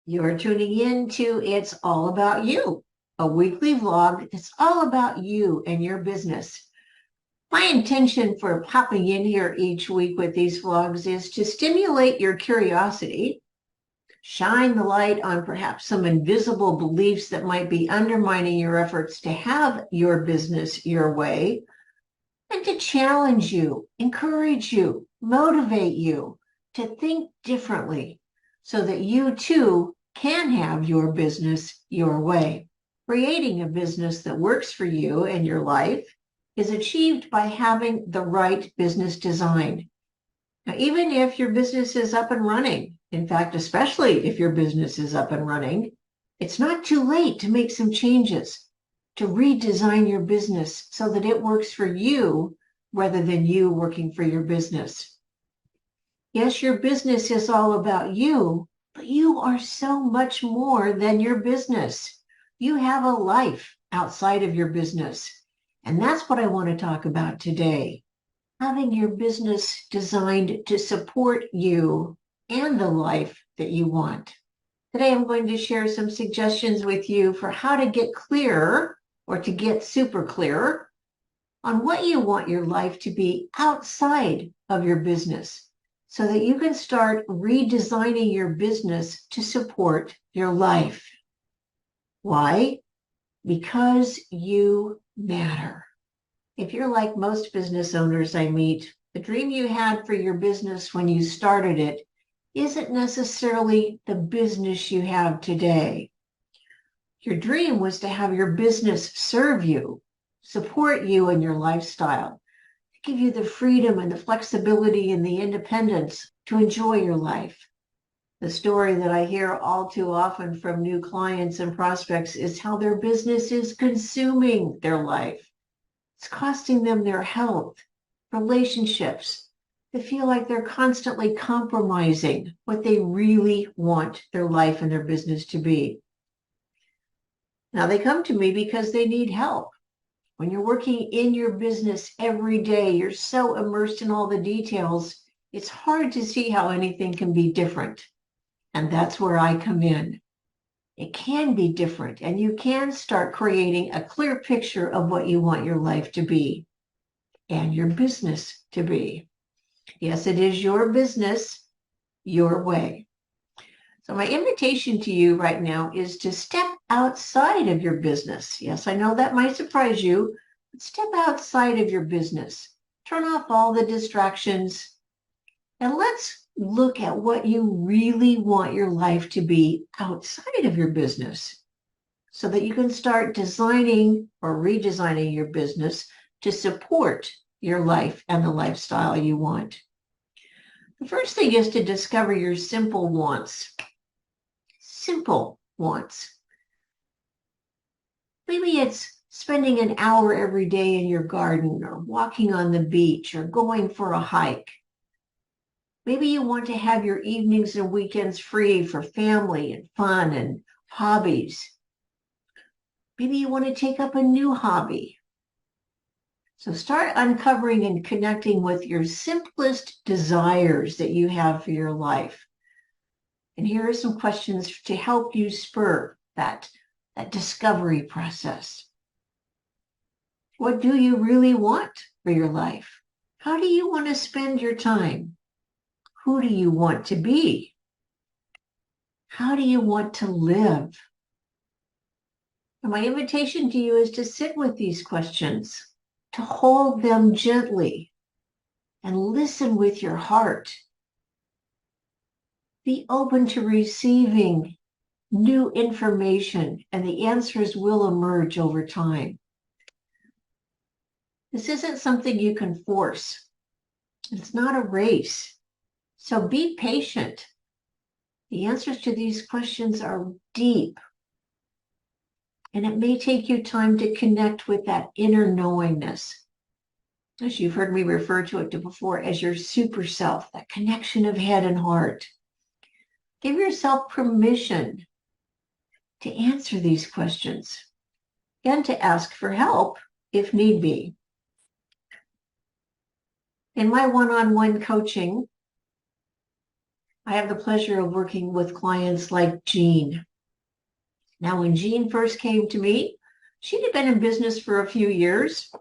You're tuning in to It's All About You, a weekly vlog that's all about you and your business. My intention for popping in here each week with these vlogs is to stimulate your curiosity, shine the light on perhaps some invisible beliefs that might be undermining your efforts to have your business your way, and to challenge you, encourage you, motivate you to think differently so that you too can have your business your way. Creating a business that works for you and your life is achieved by having the right business design. Now, even if your business is up and running, in fact, especially if your business is up and running, it's not too late to make some changes, to redesign your business so that it works for you rather than you working for your business. Yes, your business is all about you, but you are so much more than your business. You have a life outside of your business. And that's what I want to talk about today. Having your business designed to support you and the life that you want. Today, I'm going to share some suggestions with you for how to get clear or to get super clear on what you want your life to be outside of your business so that you can start redesigning your business to support your life. Why? Because you matter. If you're like most business owners I meet, the dream you had for your business when you started it isn't necessarily the business you have today. Your dream was to have your business serve you, support you in your lifestyle, give you the freedom and the flexibility and the independence to enjoy your life. The story that I hear all too often from new clients and prospects is how their business is consuming their life. It's costing them their health, relationships. They feel like they're constantly compromising what they really want their life and their business to be. Now they come to me because they need help. When you're working in your business every day, you're so immersed in all the details, it's hard to see how anything can be different. And that's where I come in. It can be different, and you can start creating a clear picture of what you want your life to be and your business to be. Yes, it is your business, your way. So my invitation to you right now is to step outside of your business. Yes, I know that might surprise you, but step outside of your business. Turn off all the distractions, and let's look at what you really want your life to be outside of your business so that you can start designing or redesigning your business to support your life and the lifestyle you want. The first thing is to discover your simple wants. Simple wants. Maybe it's spending an hour every day in your garden or walking on the beach or going for a hike. Maybe you want to have your evenings and weekends free for family and fun and hobbies. Maybe you want to take up a new hobby. So start uncovering and connecting with your simplest desires that you have for your life. And here are some questions to help you spur that discovery process. What do you really want for your life? How do you want to spend your time? Who do you want to be? How do you want to live? And my invitation to you is to sit with these questions, to hold them gently, and listen with your heart. Be open to receiving new information, and the answers will emerge over time. This isn't something you can force. It's not a race. So be patient. The answers to these questions are deep, and it may take you time to connect with that inner knowingness. As you've heard me refer to it before as your super self, that connection of head and heart. Give yourself permission to answer these questions and to ask for help if need be. In my one-on-one coaching, I have the pleasure of working with clients like Jean. Now, when Jean first came to me, she'd have been in business for a few years.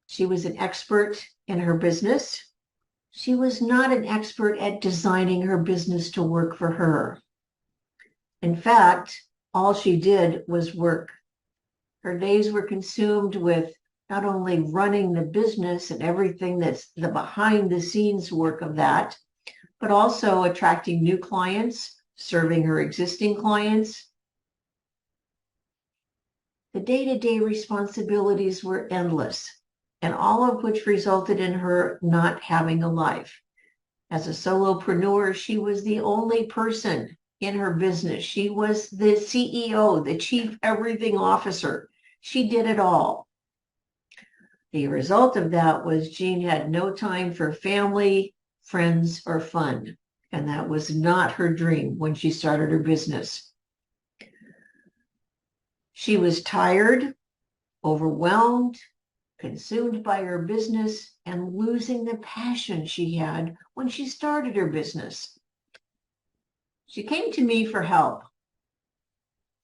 She was an expert in her business. She was not an expert at designing her business to work for her. In fact, all she did was work. Her days were consumed with not only running the business and everything that's the behind the scenes work of that, but also attracting new clients, serving her existing clients. The day-to-day responsibilities were endless, and all of which resulted in her not having a life. As a solopreneur, she was the only person in her business. She was the CEO, the chief everything officer. She did it all. The result of that was Jean had no time for family, friends, or fun. And that was not her dream when she started her business. She was tired, overwhelmed, consumed by her business, and losing the passion she had when she started her business. She came to me for help.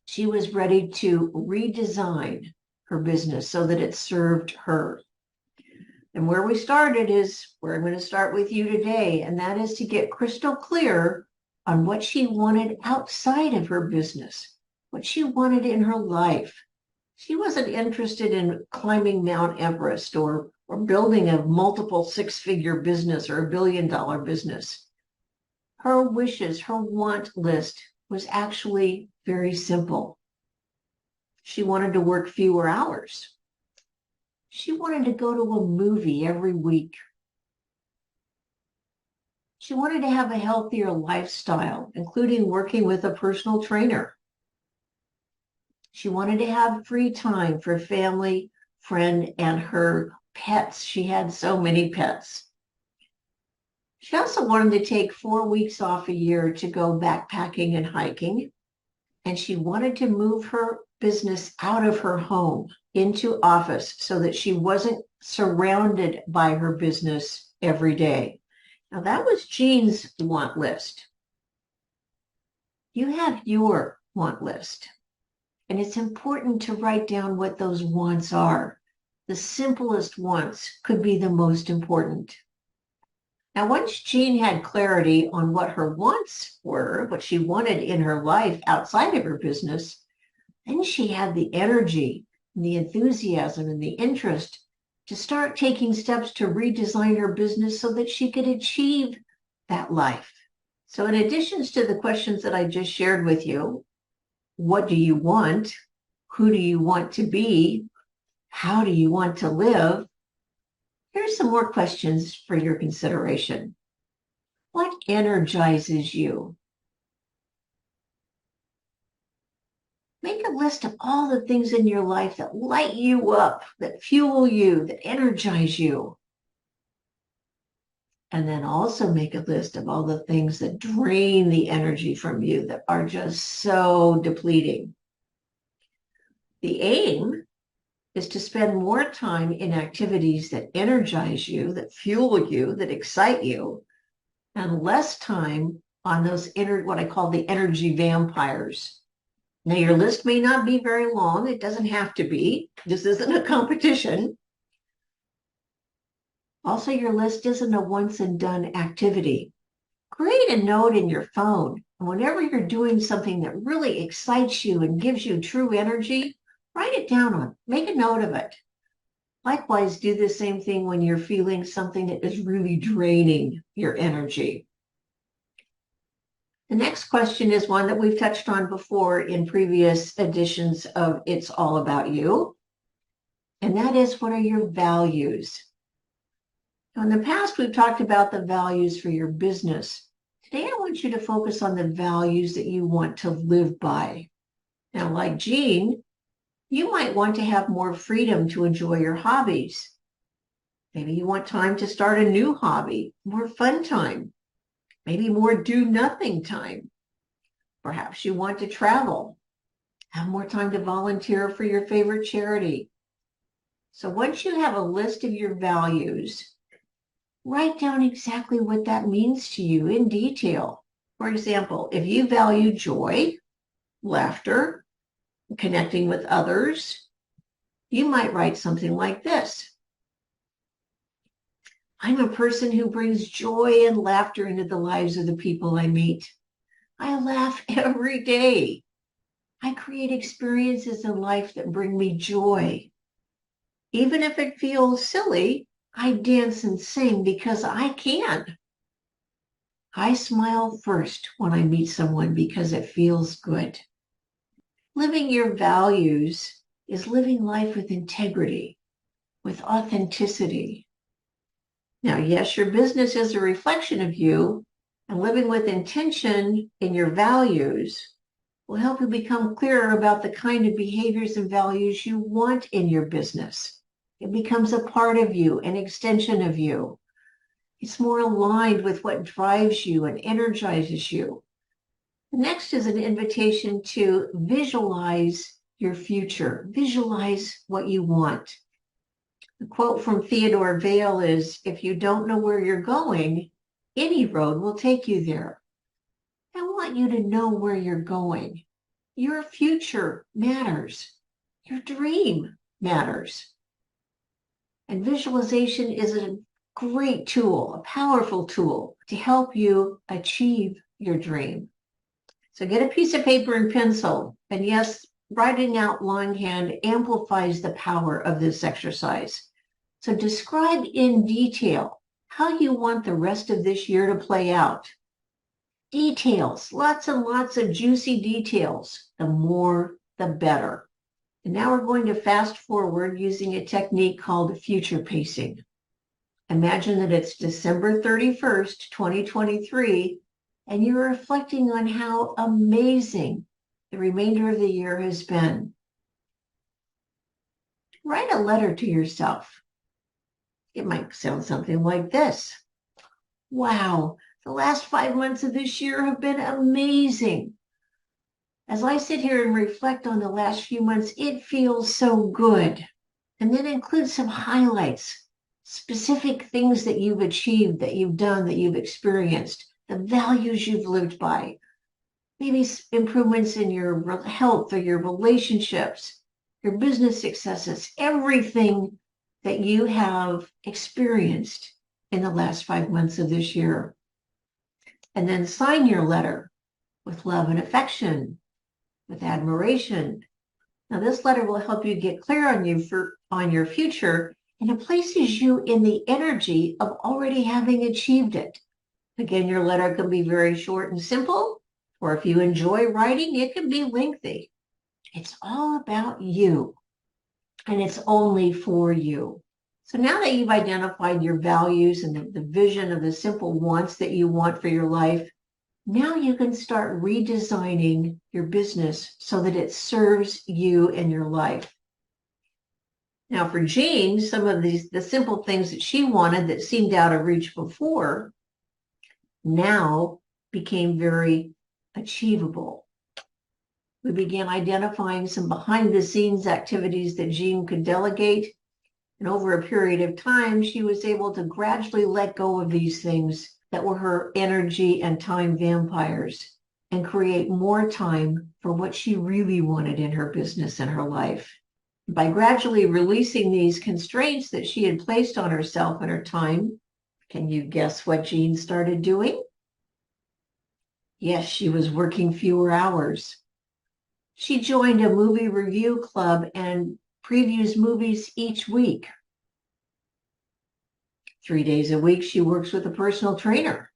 She was ready to redesign her business so that it served her. And where we started is where I'm going to start with you today, and that is to get crystal clear on what she wanted outside of her business, what she wanted in her life. She wasn't interested in climbing Mount Everest or building a multiple six-figure business or $1 billion business. Her wishes, her want list was actually very simple. She wanted to work fewer hours. She wanted to go to a movie every week. She wanted to have a healthier lifestyle, including working with a personal trainer. She wanted to have free time for family, friend, and her pets. She had so many pets. She also wanted to take 4 weeks off a year to go backpacking and hiking. And she wanted to move her business out of her home into office so that she wasn't surrounded by her business every day. Now, that was Jean's want list. You have your want list. And it's important to write down what those wants are. The simplest wants could be the most important. Now, once Jean had clarity on what her wants were, what she wanted in her life outside of her business, then she had the energy, and the enthusiasm, and the interest to start taking steps to redesign her business so that she could achieve that life. So in addition to the questions that I just shared with you, what do you want? Who do you want to be? How do you want to live? Here's some more questions for your consideration. What energizes you? Make a list of all the things in your life that light you up, that fuel you, that energize you. And then also make a list of all the things that drain the energy from you, that are just so depleting. The aim is to spend more time in activities that energize you, that fuel you, that excite you, and less time on those what I call the energy vampires. Now, your list may not be very long. It doesn't have to be. This isn't a competition. Also, your list isn't a once and done activity. Create a note in your phone. And whenever you're doing something that really excites you and gives you true energy, write it down make a note of it. Likewise, do the same thing when you're feeling something that is really draining your energy. The next question is one that we've touched on before in previous editions of It's All About You. And that is, what are your values? Now, in the past, we've talked about the values for your business. Today, I want you to focus on the values that you want to live by. Now, like Jean, you might want to have more freedom to enjoy your hobbies. Maybe you want time to start a new hobby, more fun time, maybe more do nothing time. Perhaps you want to travel, have more time to volunteer for your favorite charity. So once you have a list of your values, write down exactly what that means to you in detail. For example, if you value joy, laughter, connecting with others, you might write something like this. I'm a person who brings joy and laughter into the lives of the people I meet. I laugh every day. I create experiences in life that bring me joy. Even if it feels silly, I dance and sing because I can. I smile first when I meet someone because it feels good. Living your values is living life with integrity, with authenticity. Now, yes, your business is a reflection of you, and living with intention in your values will help you become clearer about the kind of behaviors and values you want in your business. It becomes a part of you, an extension of you. It's more aligned with what drives you and energizes you. The next is an invitation to visualize your future. Visualize what you want. The quote from Theodore Vail is, if you don't know where you're going, any road will take you there. I want you to know where you're going. Your future matters. Your dream matters. And visualization is a great tool, a powerful tool to help you achieve your dream. So get a piece of paper and pencil. And yes, writing out longhand amplifies the power of this exercise. So describe in detail how you want the rest of this year to play out. Details, lots and lots of juicy details. The more, the better. And now we're going to fast forward using a technique called future pacing. Imagine that it's December 31st, 2023, and you're reflecting on how amazing the remainder of the year has been. Write a letter to yourself. It might sound something like this. Wow, the last 5 months of this year have been amazing. As I sit here and reflect on the last few months, it feels so good. And then include some highlights, specific things that you've achieved, that you've done, that you've experienced, the values you've lived by, maybe improvements in your health or your relationships, your business successes, everything that you have experienced in the last 5 months of this year. And then sign your letter with love and affection, with admiration. Now, this letter will help you get clear on your future, and it places you in the energy of already having achieved it. Again, your letter can be very short and simple, or if you enjoy writing, it can be lengthy. It's all about you, and it's only for you. So now that you've identified your values and the vision of the simple wants that you want for your life, now you can start redesigning your business so that it serves you in your life. Now for Jean, some of the simple things that she wanted that seemed out of reach before now became very achievable. We began identifying some behind the scenes activities that Jean could delegate. And over a period of time, she was able to gradually let go of these things that were her energy and time vampires and create more time for what she really wanted in her business and her life. By gradually releasing these constraints that she had placed on herself and her time, can you guess what Jean started doing? Yes, she was working fewer hours. She joined a movie review club and previews movies each week. 3 days a week, she works with a personal trainer.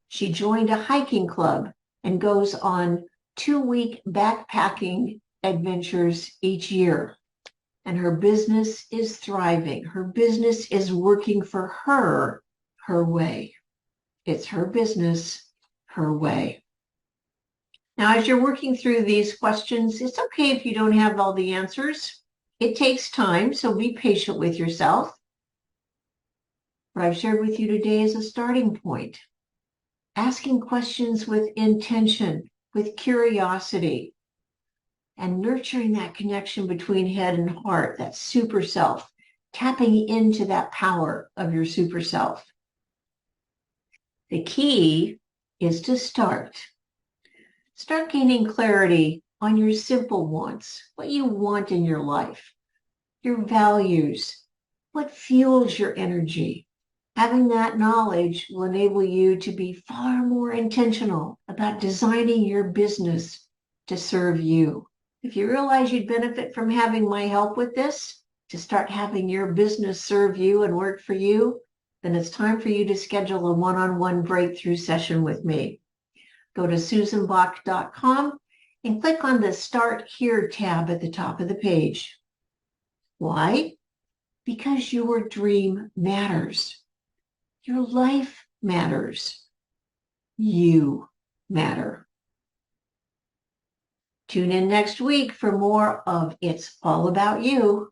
She joined a hiking club and goes on 2-week backpacking adventures each year. And her business is thriving. Her business is working for her, her way. It's her business, her way. Now, as you're working through these questions, it's okay if you don't have all the answers. It takes time, so be patient with yourself. What I've shared with you today is a starting point. Asking questions with intention, with curiosity, and nurturing that connection between head and heart, that super self, tapping into that power of your super self. The key is to start. Start gaining clarity on your simple wants, what you want in your life, your values, what fuels your energy. Having that knowledge will enable you to be far more intentional about designing your business to serve you. If you realize you'd benefit from having my help with this, to start having your business serve you and work for you, then it's time for you to schedule a one-on-one breakthrough session with me. Go to susanbach.com and click on the Start Here tab at the top of the page. Why? Because your dream matters. Your life matters. You matter. Tune in next week for more of It's All About You.